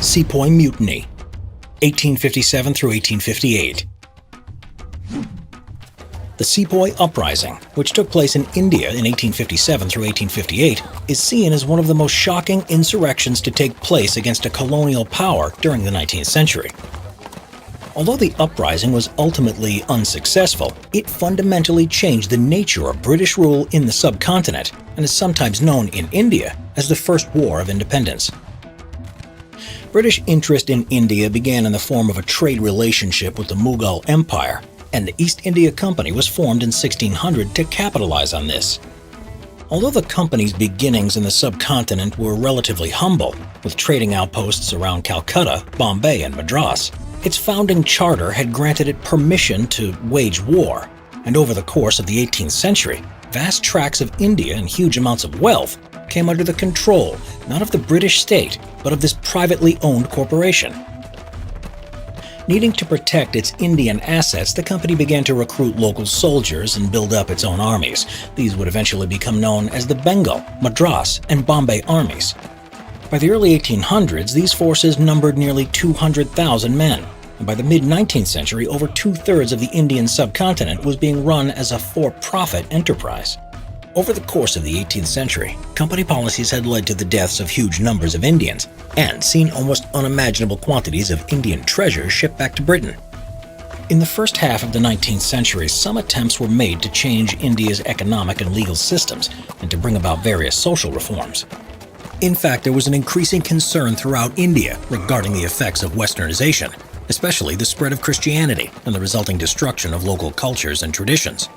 Sepoy Mutiny, 1857 through 1858. The Sepoy Uprising, which took place in India in 1857 through 1858, is seen as one of the most shocking insurrections to take place against a colonial power during the 19th century. Although the uprising was ultimately unsuccessful, it fundamentally changed the nature of British rule in the subcontinent and is sometimes known in India as the First War of Independence. British interest in India began in the form of a trade relationship with the Mughal Empire, and the East India Company was formed in 1600 to capitalize on this. Although the company's beginnings in the subcontinent were relatively humble, with trading outposts around Calcutta, Bombay, and Madras, its founding charter had granted it permission to wage war, and over the course of the 18th century, vast tracts of India and huge amounts of wealth came under the control not of the British state, but of this privately owned corporation. Needing to protect its Indian assets, the company began to recruit local soldiers and build up its own armies. These would eventually become known as the Bengal, Madras, and Bombay armies. By the early 1800s, these forces numbered nearly 200,000 men, and by the mid-19th century, over two-thirds of the Indian subcontinent was being run as a for-profit enterprise. Over the course of the 18th century, company policies had led to the deaths of huge numbers of Indians and seen almost unimaginable quantities of Indian treasures shipped back to Britain. In the first half of the 19th century, some attempts were made to change India's economic and legal systems and to bring about various social reforms. In fact, there was an increasing concern throughout India regarding the effects of Westernization, especially the spread of Christianity and the resulting destruction of local cultures and traditions.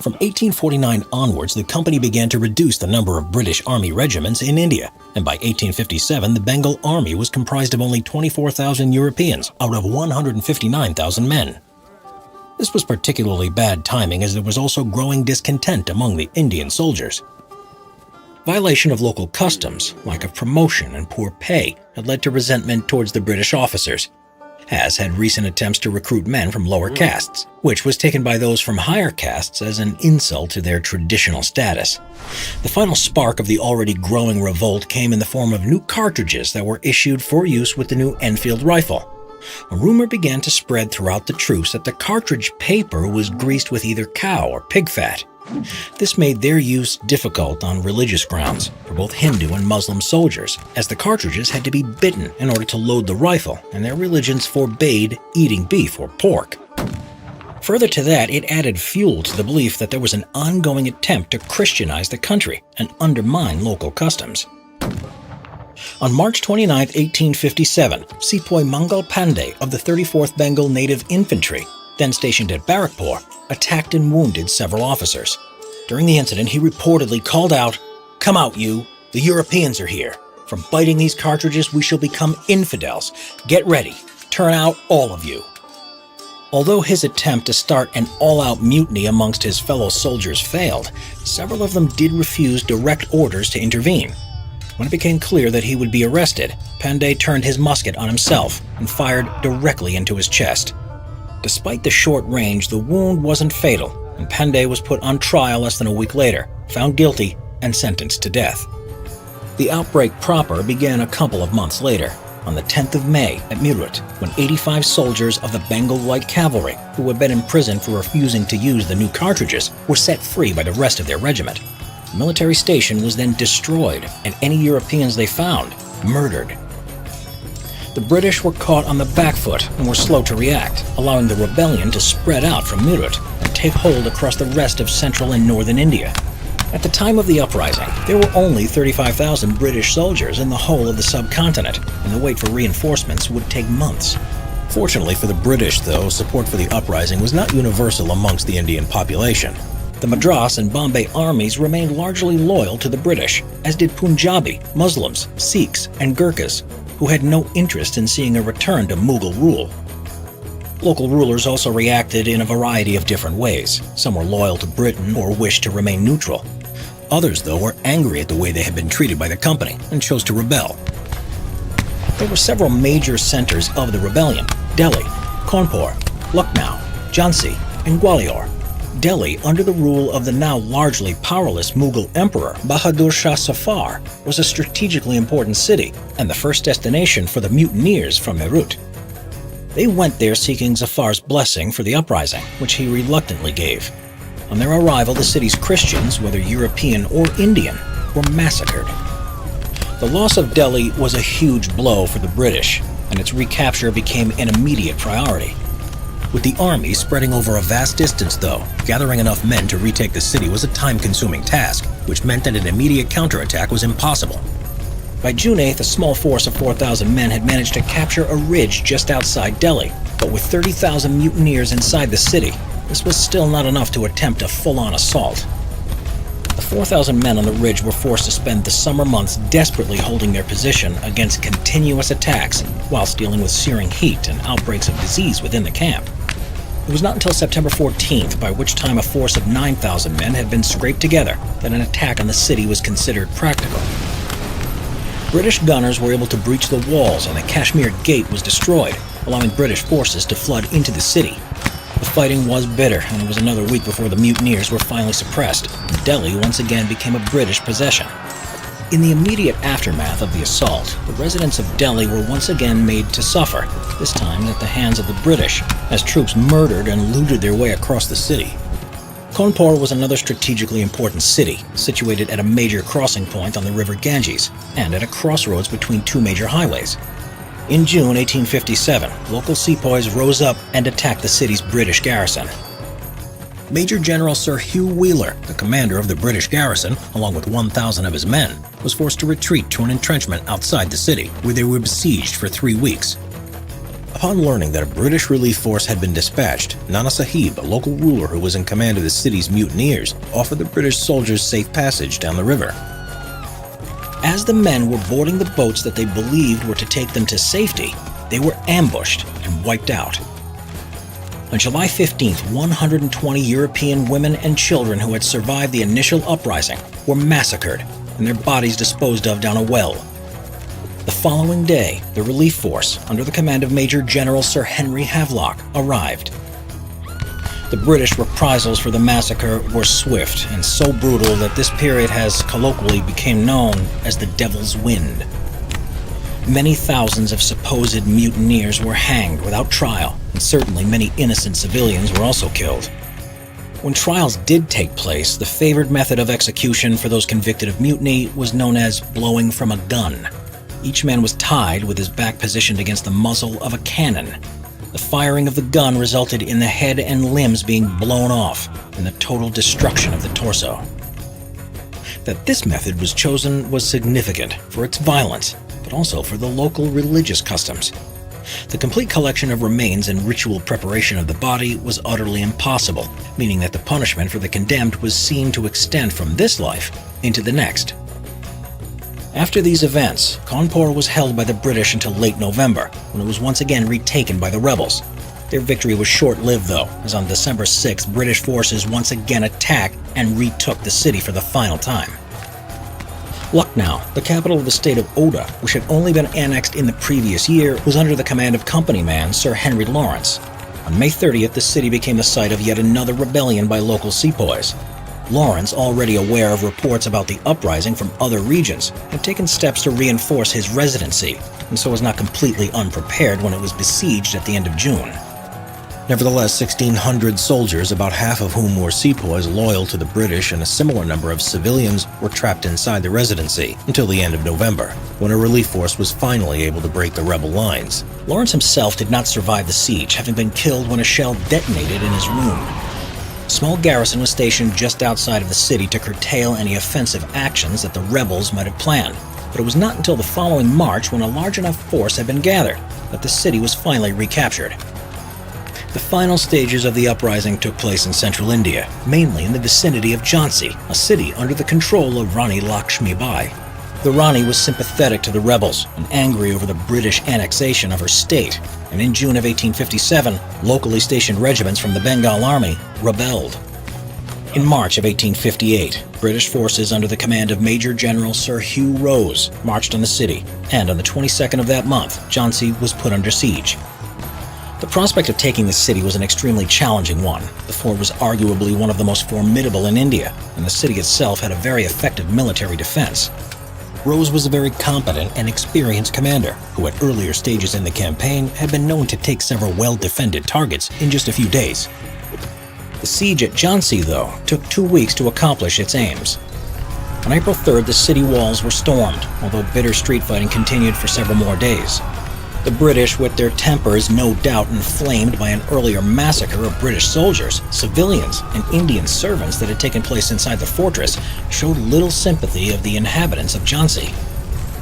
From 1849 onwards, the company began to reduce the number of British Army regiments in India, and by 1857, the Bengal Army was comprised of only 24,000 Europeans out of 159,000 men. This was particularly bad timing as there was also growing discontent among the Indian soldiers. Violation of local customs, lack of promotion, and poor pay had led to resentment towards the British officers, as had recent attempts to recruit men from lower castes, which was taken by those from higher castes as an insult to their traditional status. The final spark of the already growing revolt came in the form of new cartridges that were issued for use with the new Enfield rifle. A rumor began to spread throughout the troops that the cartridge paper was greased with either cow or pig fat. This made their use difficult on religious grounds for both Hindu and Muslim soldiers, as the cartridges had to be bitten in order to load the rifle, and their religions forbade eating beef or pork. Further to that, it added fuel to the belief that there was an ongoing attempt to Christianize the country and undermine local customs. On March 29, 1857, Sepoy Mangal Pandey of the 34th Bengal Native Infantry, then stationed at Barrackpore, attacked and wounded several officers. During the incident, he reportedly called out, "Come out, you! The Europeans are here! From biting these cartridges, we shall become infidels! Get ready! Turn out, all of you!" Although his attempt to start an all-out mutiny amongst his fellow soldiers failed, several of them did refuse direct orders to intervene. When it became clear that he would be arrested, Pandey turned his musket on himself and fired directly into his chest. Despite the short range, the wound wasn't fatal, and Pandey was put on trial less than a week later, found guilty, and sentenced to death. The outbreak proper began a couple of months later, on the 10th of May at Meerut, when 85 soldiers of the Bengal Light Cavalry, who had been imprisoned for refusing to use the new cartridges, were set free by the rest of their regiment. The military station was then destroyed, and any Europeans they found murdered. The British were caught on the back foot and were slow to react, allowing the rebellion to spread out from Meerut and take hold across the rest of central and northern India. At the time of the uprising, there were only 35,000 British soldiers in the whole of the subcontinent, and the wait for reinforcements would take months. Fortunately for the British, though, support for the uprising was not universal amongst the Indian population. The Madras and Bombay armies remained largely loyal to the British, as did Punjabi, Muslims, Sikhs, and Gurkhas, who had no interest in seeing a return to Mughal rule. Local rulers also reacted in a variety of different ways. Some were loyal to Britain or wished to remain neutral. Others, though, were angry at the way they had been treated by the company and chose to rebel. There were several major centers of the rebellion: Delhi, Kanpur, Lucknow, Jhansi, and Gwalior. Delhi, under the rule of the now largely powerless Mughal emperor Bahadur Shah Zafar, was a strategically important city and the first destination for the mutineers from Meerut. They went there seeking Zafar's blessing for the uprising, which he reluctantly gave. On their arrival, the city's Christians, whether European or Indian, were massacred. The loss of Delhi was a huge blow for the British, and its recapture became an immediate priority. With the army spreading over a vast distance, though, gathering enough men to retake the city was a time-consuming task, which meant that an immediate counterattack was impossible. By June 8th, a small force of 4,000 men had managed to capture a ridge just outside Delhi, but with 30,000 mutineers inside the city, this was still not enough to attempt a full-on assault. The 4,000 men on the ridge were forced to spend the summer months desperately holding their position against continuous attacks, whilst dealing with searing heat and outbreaks of disease within the camp. It was not until September 14th, by which time a force of 9,000 men had been scraped together, that an attack on the city was considered practical. British gunners were able to breach the walls and the Kashmir Gate was destroyed, allowing British forces to flood into the city. The fighting was bitter, and it was another week before the mutineers were finally suppressed, and Delhi once again became a British possession. In the immediate aftermath of the assault, the residents of Delhi were once again made to suffer, this time at the hands of the British, as troops murdered and looted their way across the city. Kanpur was another strategically important city, situated at a major crossing point on the river Ganges, and at a crossroads between two major highways. In June 1857, local sepoys rose up and attacked the city's British garrison. Major General Sir Hugh Wheeler, the commander of the British garrison, along with 1,000 of his men, was forced to retreat to an entrenchment outside the city, where they were besieged for 3 weeks. Upon learning that a British relief force had been dispatched, Nana Sahib, a local ruler who was in command of the city's mutineers, offered the British soldiers safe passage down the river. As the men were boarding the boats that they believed were to take them to safety, they were ambushed and wiped out. On July 15th, 120 European women and children who had survived the initial uprising were massacred and their bodies disposed of down a well. The following day, the relief force, under the command of Major General Sir Henry Havelock, arrived. The British reprisals for the massacre were swift and so brutal that this period has colloquially become known as the Devil's Wind. Many thousands of supposed mutineers were hanged without trial, and certainly many innocent civilians were also killed. When trials did take place, the favored method of execution for those convicted of mutiny was known as blowing from a gun. Each man was tied with his back positioned against the muzzle of a cannon. The firing of the gun resulted in the head and limbs being blown off and the total destruction of the torso. That this method was chosen was significant for its violence, but also for the local religious customs. The complete collection of remains and ritual preparation of the body was utterly impossible, meaning that the punishment for the condemned was seen to extend from this life into the next. After these events, Kanpur was held by the British until late November, when it was once again retaken by the rebels. Their victory was short-lived, though, as on December 6th, British forces once again attacked and retook the city for the final time. Lucknow, the capital of the state of Oda, which had only been annexed in the previous year, was under the command of companyman Sir Henry Lawrence. On May 30th, the city became the site of yet another rebellion by local sepoys. Lawrence, already aware of reports about the uprising from other regions, had taken steps to reinforce his residency, and so was not completely unprepared when it was besieged at the end of June. Nevertheless, 1,600 soldiers, about half of whom were sepoys loyal to the British, and a similar number of civilians were trapped inside the residency until the end of November, when a relief force was finally able to break the rebel lines. Lawrence himself did not survive the siege, having been killed when a shell detonated in his room. A small garrison was stationed just outside of the city to curtail any offensive actions that the rebels might have planned, but it was not until the following March, when a large enough force had been gathered, that the city was finally recaptured. The final stages of the uprising took place in central India, mainly in the vicinity of Jhansi, a city under the control of Rani Lakshmi Bai. The Rani was sympathetic to the rebels and angry over the British annexation of her state, and in June of 1857, locally stationed regiments from the Bengal Army rebelled. In March of 1858, British forces under the command of Major General Sir Hugh Rose marched on the city, and on the 22nd of that month, Jhansi was put under siege. The prospect of taking the city was an extremely challenging one. The fort was arguably one of the most formidable in India, and the city itself had a very effective military defense. Rose was a very competent and experienced commander, who at earlier stages in the campaign had been known to take several well-defended targets in just a few days. The siege at Jhansi, though, took 2 weeks to accomplish its aims. On April 3rd, the city walls were stormed, although bitter street fighting continued for several more days. The British, with their tempers no doubt inflamed by an earlier massacre of British soldiers, civilians, and Indian servants that had taken place inside the fortress, showed little sympathy of the inhabitants of Jhansi.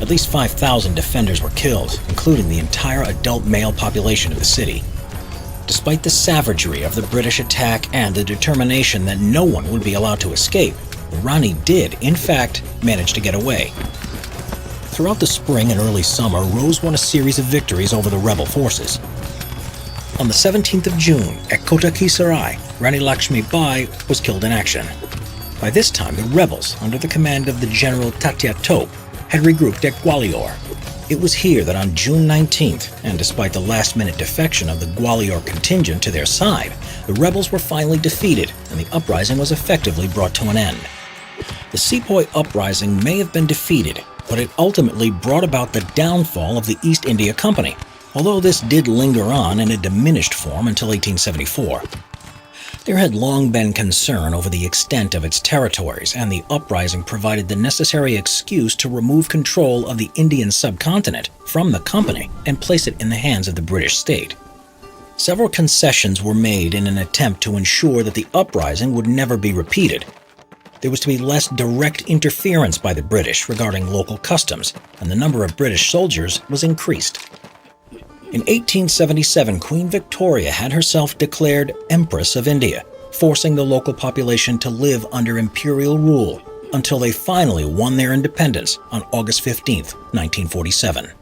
At least 5,000 defenders were killed, including the entire adult male population of the city. Despite the savagery of the British attack and the determination that no one would be allowed to escape, the Rani did, in fact, manage to get away. Throughout the spring and early summer, Rose won a series of victories over the rebel forces. On the 17th of June, at Kota Ki Sarai, Rani Lakshmi Bai was killed in action. By this time, the rebels, under the command of the General Tatya Tope, had regrouped at Gwalior. It was here that on June 19th, and despite the last-minute defection of the Gwalior contingent to their side, the rebels were finally defeated, and the uprising was effectively brought to an end. The Sepoy uprising may have been defeated, but it ultimately brought about the downfall of the East India Company, although this did linger on in a diminished form until 1874. There had long been concern over the extent of its territories, and the uprising provided the necessary excuse to remove control of the Indian subcontinent from the company and place it in the hands of the British state. Several concessions were made in an attempt to ensure that the uprising would never be repeated. There was to be less direct interference by the British regarding local customs, and the number of British soldiers was increased. In 1877, Queen Victoria had herself declared Empress of India, forcing the local population to live under imperial rule until they finally won their independence on August 15, 1947.